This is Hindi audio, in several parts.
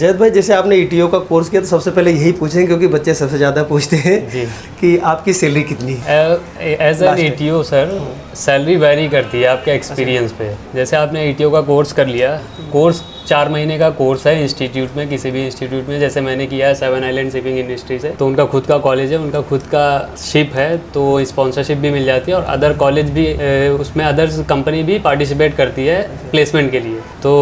जैद भाई, जैसे आपने ईटीओ का कोर्स किया तो सबसे पहले यही पूछेंगे, क्योंकि बच्चे सबसे ज़्यादा पूछते हैं जी कि आपकी सैलरी कितनी है। As an ETO sir salary vary करती है आपके एक्सपीरियंस पे। जैसे आपने ईटीओ का कोर्स कर लिया, कोर्स 4 महीने का कोर्स है इंस्टीट्यूट में, किसी भी इंस्टीट्यूट में। जैसे मैंने किया है 7 आइलैंड शिपिंग इंडस्ट्री से, तो उनका खुद का कॉलेज है, उनका खुद का शिप है, तो स्पॉन्सरशिप भी मिल जाती है। और अदर कॉलेज भी उसमें अदर्स कंपनी भी पार्टिसिपेट करती है प्लेसमेंट के लिए। तो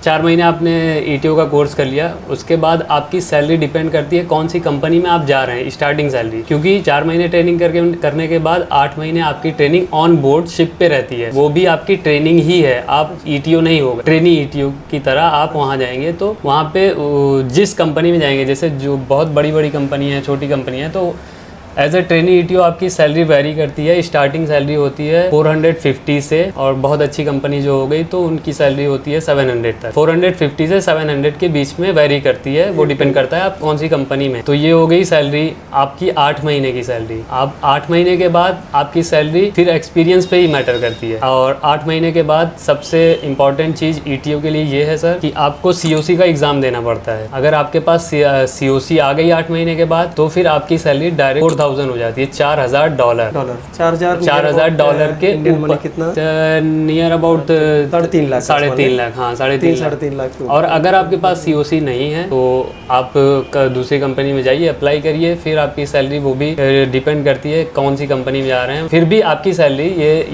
4 महीने आपने ईटीओ का कोर्स कर लिया, उसके बाद आपकी सैलरी डिपेंड करती है कौन सी कंपनी में आप जा रहे हैं, स्टार्टिंग सैलरी। क्योंकि 4 महीने ट्रेनिंग करने के बाद 8 महीने आपकी ट्रेनिंग ऑन बोर्ड शिप पे रहती है, वो भी आपकी ट्रेनिंग ही है। आप ईटीओ नहीं होगा, ट्रेनी ईटीओ की तरह आप वहाँ जाएंगे। तो वहाँ पे जिस कंपनी में जाएंगे, जैसे जो बहुत बड़ी बड़ी कंपनी है, छोटी कंपनी है, तो एज ए ट्रेनी ईटीओ आपकी सैलरी वेरी करती है। स्टार्टिंग सैलरी होती है 450 से, और बहुत अच्छी कंपनी जो हो गई तो उनकी सैलरी होती है 700 तक। 450 से 700 के बीच में वेरी करती है, वो डिपेंड करता है आप कौन सी कंपनी में। तो ये हो गई सैलरी आपकी 8 महीने की सैलरी। आप 8 महीने के बाद आपकी सैलरी फिर एक्सपीरियंस पे ही मैटर करती है। और 8 महीने के बाद सबसे इंपॉर्टेंट चीज़ ईटीओ के लिए ये है सर कि आपको सीओसी का एग्ज़ाम देना पड़ता है। अगर आपके पास सीओसी आ गई 8 महीने के बाद, तो फिर आपकी सैलरी डायरेक्ट 4000 हो जाती है, $4000। $4000 के ऊपर कितना? Near about 3.5 lakh, 3.5 lakh. हाँ, 3.5 लाख। और अगर आपके पास सीओसी नहीं है तो आप दूसरी कंपनी में जाइए, अप्लाई करिए, फिर आपकी सैलरी वो भी डिपेंड करती है कौन सी कंपनी में जा रहे हैं। फिर भी आपकी सैलरी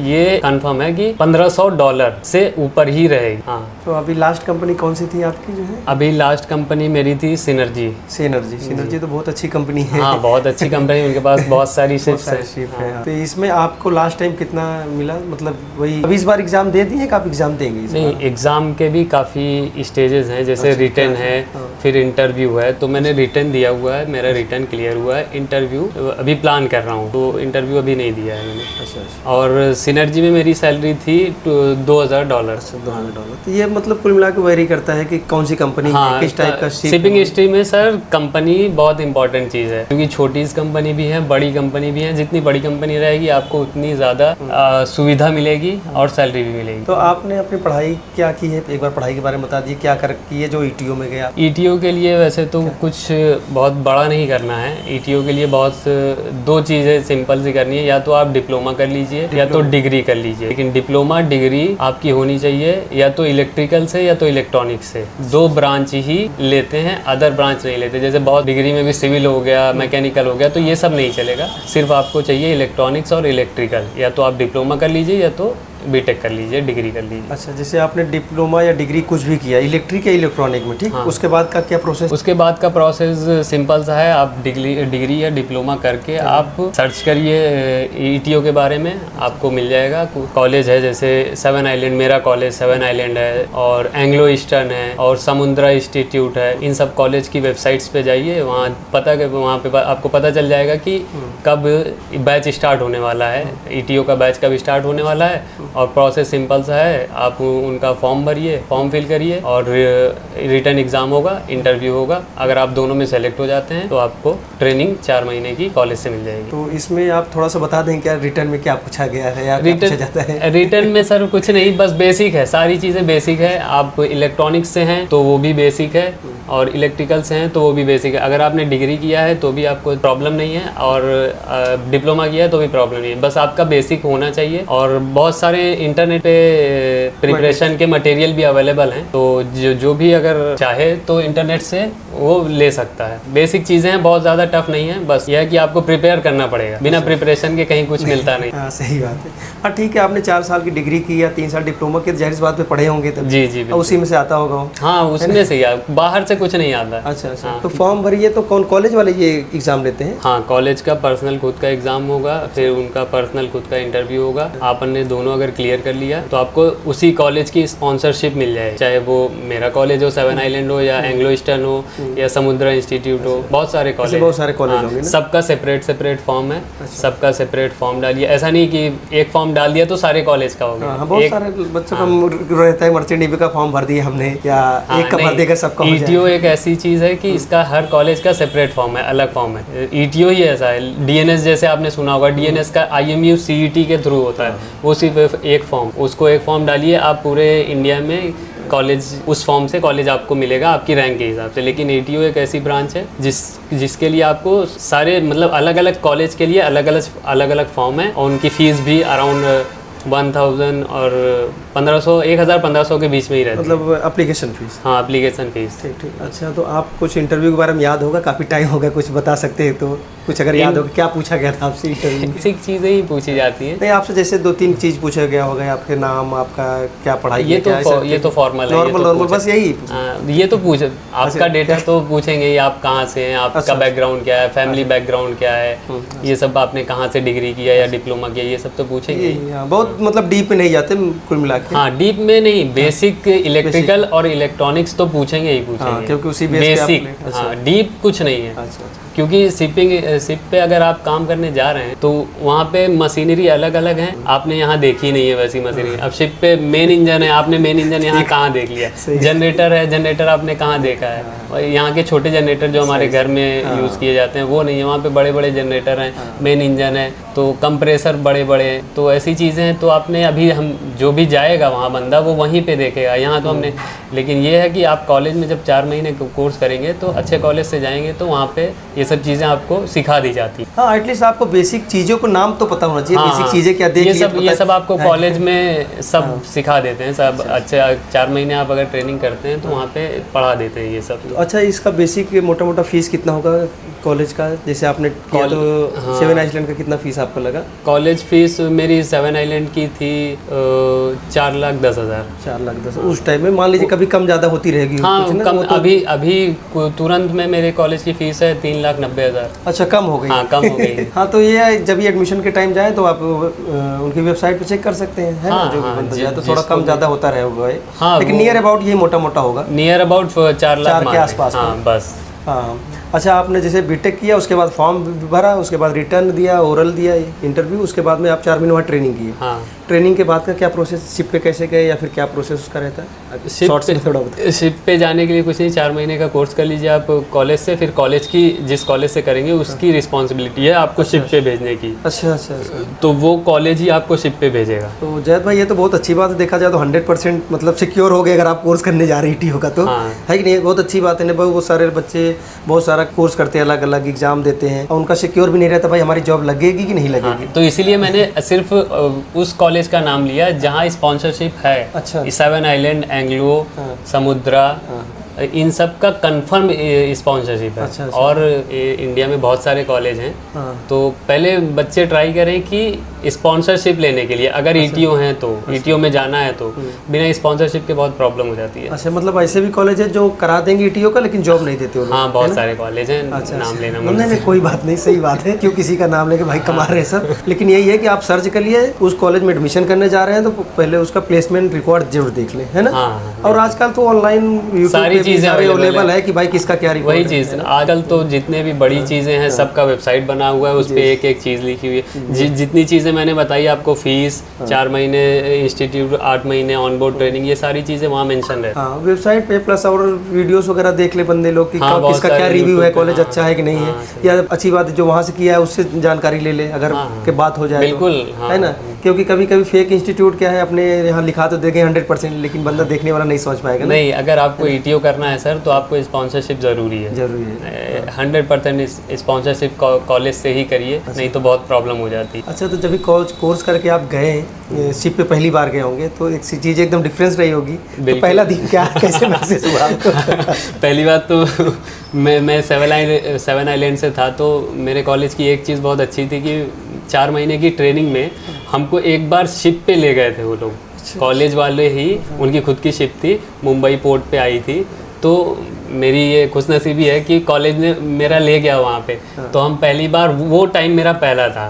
ये कंफर्म है कि $1500 से ऊपर ही रहेगी। हाँ, तो अभी लास्ट कंपनी कौन सी थी आपकी जो है? अभी लास्ट कंपनी मेरी थी सिनर्जी। सिनर्जी तो बहुत अच्छी कंपनी है। हाँ, बहुत अच्छी कंपनी, उनके पास बहुत सारी शिप्स है। तो इसमें आपको लास्ट टाइम कितना मिला? मतलब वही अभी इस बार एग्जाम दे दिए कि आप एग्जाम देंगे? नहीं, एग्जाम के भी काफ़ी स्टेजेस हैं, जैसे रिटन है, फिर इंटरव्यू है। तो मैंने रिटन दिया हुआ है, मेरा रिटन क्लियर हुआ है। इंटरव्यू अभी प्लान कर रहा हूँ, तो इंटरव्यू अभी नहीं दिया है मैंने। अच्छा। और सिनर्जी में मेरी सैलरी थी $2000। $2000। तो ये मतलब कुल मिला के वेरी करता है कि कौन सी कंपनी, किस टाइप का शिपिंग इंडस्ट्री में सर कंपनी बहुत इंपॉर्टेंट चीज़ है, क्योंकि छोटी कंपनी भी है, बड़ी कंपनी भी है। जितनी बड़ी कंपनी रहेगी आपको उतनी ज़्यादा सुविधा मिलेगी और सैलरी भी मिलेगी। तो आपने अपनी पढ़ाई क्या की है? एक बार पढ़ाई के बारे में बता दिए, क्या कर की है जो ईटीओ में गया? ईटीओ के लिए वैसे तो कुछ बहुत बड़ा नहीं करना है। ईटीओ के लिए बहुत 2 चीज़ें सिंपल सी करनी है, या तो आप डिप्लोमा कर लीजिए या तो डिग्री कर लीजिए। लेकिन डिप्लोमा डिग्री आपकी होनी चाहिए या तो इलेक्ट्रिकल से या तो इलेक्ट्रॉनिक्स से। 2 ब्रांच ही लेते हैं, अदर ब्रांच नहीं लेते। जैसे बहुत डिग्री में भी सिविल हो गया, मैकेनिकल हो गया, तो ये सब नहीं चलेगा। सिर्फ आपको चाहिए इलेक्ट्रॉनिक्स और इलेक्ट्रिकल। या तो आप डिप्लोमा कर लीजिए या तो बीटेक कर लीजिए, डिग्री कर लीजिए। अच्छा, जैसे आपने डिप्लोमा या डिग्री कुछ भी किया इलेक्ट्रिक या इलेक्ट्रॉनिक में, ठीक? हाँ। उसके बाद का क्या प्रोसेस? उसके बाद का प्रोसेस सिंपल सा है। आप डिग्री या डिप्लोमा करके आप सर्च करिए ईटीओ के बारे में, आपको मिल जाएगा। कॉलेज है जैसे 7 आइलैंड, मेरा कॉलेज 7 आइलैंड है, और एंग्लो ईस्टर्न है, और समुद्रा इंस्टीट्यूट है। इन सब कॉलेज की वेबसाइट्स पे जाइए, वहाँ पे आपको पता चल जाएगा कि कब बैच स्टार्ट होने वाला है, ईटीओ का बैच कब स्टार्ट होने वाला है। और प्रोसेस सिंपल सा है, आप उनका फॉर्म भरिए, फॉर्म फिल करिए, और रिटन एग्ज़ाम होगा, इंटरव्यू होगा। अगर आप दोनों में सेलेक्ट हो जाते हैं तो आपको ट्रेनिंग 4 महीने की कॉलेज से मिल जाएगी। तो इसमें आप थोड़ा सा बता दें क्या रिटन में क्या पूछा गया है या क्या पूछा जाता है? रिटन में सर कुछ नहीं, बस बेसिक है, सारी चीज़ें बेसिक है। आप इलेक्ट्रॉनिक्स से हैं तो वो भी बेसिक है, और इलेक्ट्रिकल से हैं तो वो भी बेसिक है। अगर आपने डिग्री किया है तो भी आपको प्रॉब्लम नहीं है, और डिप्लोमा किया है तो भी प्रॉब्लम नहीं है। बस आपका बेसिक होना चाहिए। और बहुत सारे इंटरनेट पे प्रिपरेशन के मटेरियल भी अवेलेबल हैं, तो जो भी अगर चाहे तो इंटरनेट से वो ले सकता है। बेसिक चीज़ें हैं, बहुत ज़्यादा टफ नहीं है। बस यह है कि आपको प्रिपेयर करना पड़ेगा, बिना प्रिपरेशन के कहीं कुछ मिलता नहीं। हाँ, सही बात है। हाँ, ठीक है। आपने 4 साल की डिग्री की या 3 साल डिप्लोमा की, जाहिर बात पे पढ़े होंगे तब। जी, उसी में से आता होगा। हाँ, उसमें से बाहर से कुछ नहीं आता। अच्छा। हाँ। तो फॉर्म भरिए, तो कौन कॉलेज वाले ये एग्जाम लेते हैं? हाँ, कॉलेज का पर्सनल खुद का एग्जाम होगा, फिर उनका पर्सनल खुद का इंटरव्यू होगा। आपने दोनों अगर क्लियर कर लिया तो आपको उसी कॉलेज की स्पॉन्सरशिप मिल जाए, चाहे वो मेरा कॉलेज हो, 7 आइलैंड हो, या एंग्लो ईस्टर्न हो, या समुद्रा इंस्टीट्यूट हो। बहुत सारे कॉलेज होंगे ना? सबका सेपरेट फॉर्म है। सबका सेपरेट फॉर्म डालिए। ऐसा नहीं कि एक फॉर्म डाल दिया तो सारे कॉलेज का होगा। बहुत सारे बच्चों का रहता है, मर्चेंट नेवी का फॉर्म भर दिया हमने, या एक का भर देकर सबका। ईटीओ एक ऐसी चीज़ है कि इसका हर कॉलेज का सेपरेट फॉर्म है, अलग फॉर्म है। ईटीओ ही ऐसा है। डीएनएस जैसे आपने सुना होगा, डीएनएस का IMU CET के थ्रू होता है, वो सिर्फ एक फॉर्म, उसको एक फॉर्म डालिए। आप पूरे इंडिया में कॉलेज उस फॉर्म से कॉलेज आपको मिलेगा आपकी रैंक के हिसाब से। लेकिन ATO एक ऐसी ब्रांच है जिसके लिए आपको सारे मतलब अलग अलग कॉलेज के लिए अलग अलग फॉर्म है, और उनकी फ़ीस भी अराउंड 1000 और 1500 1500 के बीच में ही रहती है। मतलब एप्लीकेशन फीस? हाँ, एप्लीकेशन फीस। ठीक ठीक। अच्छा, तो आप कुछ इंटरव्यू के बारे में याद होगा, काफ़ी टाइम हो गया, कुछ बता सकते हैं तो? कुछ अगर याद होगा, क्या पूछा गया था आपसे इंटरव्यू में? बेसिक चीज़ें ही पूछी जाती हैं। नहीं, आपसे जैसे 2-3 चीज़ पूछा गया होगा, आपके नाम, आपका क्या पढ़ाई, ये तो फॉर्मल है, नॉर्मल बस यही? ये तो पूछ आपका डेटा तो पूछेंगे ही, आप कहाँ से हैं, आपका बैकग्राउंड क्या है, फैमिली बैकग्राउंड क्या है, ये सब आपने कहाँ से डिग्री किया या डिप्लोमा किया, ये सब तो पूछेंगे। बहुत मतलब डीप में नहीं जाते कुल मिला के? हाँ, डीप में नहीं, बेसिक इलेक्ट्रिकल और इलेक्ट्रॉनिक्स तो पूछेंगे ही पूछेंगे, क्योंकि उसी बेसिक। हाँ, डीप कुछ नहीं है। क्योंकि शिप पे अगर आप काम करने जा रहे हैं तो वहाँ पे मशीनरी अलग अलग है, आपने यहाँ देखी नहीं है वैसी मशीनरी। अब शिप पे मेन इंजन है, आपने मेन इंजन यहाँ कहाँ देख लिया? जनरेटर है, जनरेटर आपने कहाँ देखा है? और यहाँ के छोटे जनरेटर जो हमारे घर में यूज़ किए जाते हैं वो नहीं है, वहाँ पे बड़े बड़े जनरेटर हैं, मेन इंजन है, तो कंप्रेसर बड़े बड़े हैं, तो ऐसी चीज़ें हैं। तो आपने अभी हम जो भी जाएगा वहाँ बंदा वो वहीं पे देखेगा, यहाँ तो हमने। लेकिन ये है कि आप कॉलेज में जब 4 महीने कोर्स करेंगे तो अच्छे कॉलेज से जाएंगे तो वहाँ पे ये सब चीज़ें आपको सिखा दी जाती है। हाँ, एटलीस्ट आपको बेसिक चीज़ों को नाम तो पता होना चाहिए। हाँ, बेसिक चीज़ें क्या देख ये सब आपको कॉलेज में सब सिखा देते हैं सब। अच्छे 4 महीने आप अगर ट्रेनिंग करते हैं तो वहाँ पे पढ़ा देते हैं ये सब। अच्छा, इसका बेसिक मोटा मोटा फीस कितना होगा कॉलेज का? जैसे आपने किया तो 7 आइलैंड का कितना फीस आपको लगा? कॉलेज फीस मेरी 7 आइलैंड की थी 4,10,000। 4,10,000 उस टाइम में? मान लीजिए कभी कम ज़्यादा होती रहेगी? हाँ, कम। अभी तुरंत में मेरे कॉलेज की फीस है 3,90,000। अच्छा, कम हो गई? हाँ, कम हो गई। हाँ, तो ये जब ये एडमिशन के टाइम जाए तो आप उनकी वेबसाइट पे चेक कर सकते हैं, है ना? जो भी बंदा जाए तो थोड़ा कम ज़्यादा होता रहेगा, हाँ, लेकिन नियर अबाउट ये मोटा मोटा होगा, नियर अबाउट 4 लाख के आसपास। हाँ, बस। हाँ। अच्छा, आपने जैसे बीटेक किया, उसके बाद फॉर्म भरा, उसके बाद रिटर्न दिया, ओरल दिया इंटरव्यू, उसके बाद में आप 4 महीने वहाँ ट्रेनिंग की। हाँ। ट्रेनिंग के बाद का क्या प्रोसेस, शिप पे कैसे गए या फिर क्या प्रोसेस उसका रहता है? शिप पे जाने के लिए कुछ नहीं, 4 महीने का कोर्स कर लीजिए आप कॉलेज से, फिर कॉलेज की जिस कॉलेज से करेंगे उसकी रिस्पॉन्सिबिलिटी है आपको शिप पे भेजने की। अच्छा, तो वो कॉलेज ही आपको शिप पे भेजेगा। तो जैद भाई, ये तो बहुत अच्छी बात है, देखा जाए तो 100% मतलब सिक्योर हो गए अगर आप कोर्स करने जा रहे हैं TO का, तो है कि नहीं? बहुत अच्छी बात है। बहुत सारे बच्चे बहुत सारा कोर्स करते हैं, अलग अलग एग्जाम देते हैं, और उनका सिक्योर भी नहीं रहता भाई हमारी जॉब लगेगी कि नहीं लगेगी। तो इसीलिए मैंने सिर्फ उस कॉलेज का नाम लिया जहाँ स्पॉन्सरशिप है। अच्छा। 7 आइलैंड, एंग्लो, समुद्रा, इन सब का कंफर्म स्पॉन्सरशिप है। अच्छा। और इंडिया में बहुत सारे कॉलेज हैं। तो पहले बच्चे ट्राई करें कि स्पॉन्सरशिप लेने के लिए, अगर ETO हैं तो ETO में जाना है तो बिना स्पॉन्सरशिप के बहुत प्रॉब्लम हो जाती है। अच्छा, मतलब ऐसे भी कॉलेज है जो करा देंगे ETO का लेकिन जॉब नहीं देते? हाँ, बहुत सारे कॉलेज हैं। नाम लेना नहीं, कोई बात नहीं, सही बात है, क्यों किसी का नाम लेके भाई कमा रहे हैं सब। लेकिन यही है कि आप सर्च कर लिए, उस कॉलेज में एडमिशन करने जा रहे हैं तो पहले उसका प्लेसमेंट रिकॉर्ड जरूर देख लें, है ना? और आजकल तो ऑनलाइन सारी चीजें अवेलेबल है कि भाई किसका क्या रिकॉर्ड। वही चीज़, आजकल तो जितने भी बड़ी चीज़ें हैं सबका वेबसाइट बना हुआ है, उस पर एक एक चीज़ लिखी हुई है। जितनी चीज़ें मैंने बताई आपको, फीस, 4 महीने इंस्टीट्यूट, 8 महीने ऑन बोर्ड ट्रेनिंग, ये सारी चीज़ें वहाँ मेंशन है। हाँ, वेबसाइट पे प्लस और वीडियोस वगैरह देख ले बंदे लोग कि किसका क्या रिव्यू है, कॉलेज अच्छा है कि नहीं है, या अच्छी बात जो वहाँ से किया है उससे जानकारी ले ले अगर के बात हो जाए। बिल्कुल, है ना? क्योंकि कभी कभी फेक इंस्टीट्यूट क्या है, अपने यहाँ लिखा तो देंगे 100%, लेकिन बंदा देखने वाला नहीं समझ पाएगा। नहीं, अगर आपको ETO करना है सर तो आपको स्पॉन्सरशिप ज़रूरी है। 100% स्पॉन्सरशिप कॉलेज से ही करिए, नहीं तो बहुत प्रॉब्लम हो जाती है। अच्छा, तो जब कोर्स करके आप गए, शिप पे पहली बार गए होंगे तो एक चीज़ एकदम डिफरेंस रही होगी, तो पहला दिन क्या कैसे महसूस हुआ आपको? पहली बात तो मैं 7 आइलैंड से था, तो मेरे कॉलेज की एक चीज़ बहुत अच्छी थी कि 4 महीने की ट्रेनिंग में हमको एक बार शिप पे ले गए थे वो लोग। कॉलेज वाले ही, उनकी खुद की शिप थी, मुंबई पोर्ट पे आई थी। तो मेरी ये खुशनसीबी है कि कॉलेज ने मेरा ले गया वहाँ पे। तो हम पहली बार, वो टाइम मेरा पहला था,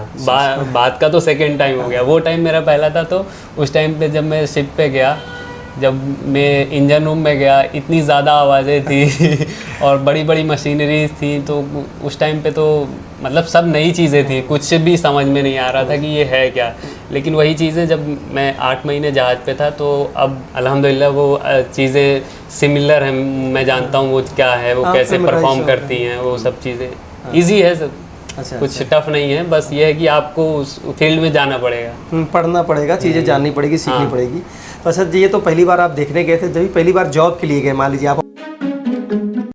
बात का तो सेकंड टाइम हो गया, वो टाइम मेरा पहला था। तो उस टाइम पे जब मैं शिप पे गया, जब मैं इंजन रूम में गया, इतनी ज़्यादा आवाज़ें थी और बड़ी बड़ी मशीनरीज थी, तो उस टाइम पे तो मतलब सब नई चीज़ें थी, कुछ भी समझ में नहीं आ रहा था कि ये है क्या। लेकिन वही चीज़ें जब मैं 8 महीने जहाज़ पे था तो अब अल्हम्दुलिल्लाह वो चीज़ें सिमिलर हैं, मैं जानता हूँ वो क्या है, वो कैसे परफॉर्म करती हैं, वो सब चीज़ें ईजी है सब। अच्छा, कुछ टफ नहीं है, बस ये है कि आपको उस फील्ड में जाना पड़ेगा, पढ़ना पड़ेगा, चीज़ें जाननी पड़ेगी, सीखनी पड़ेगी। अच्छा जी, ये तो पहली बार आप देखने गए थे, जब भी पहली बार जॉब के लिए गए, मान लीजिए आप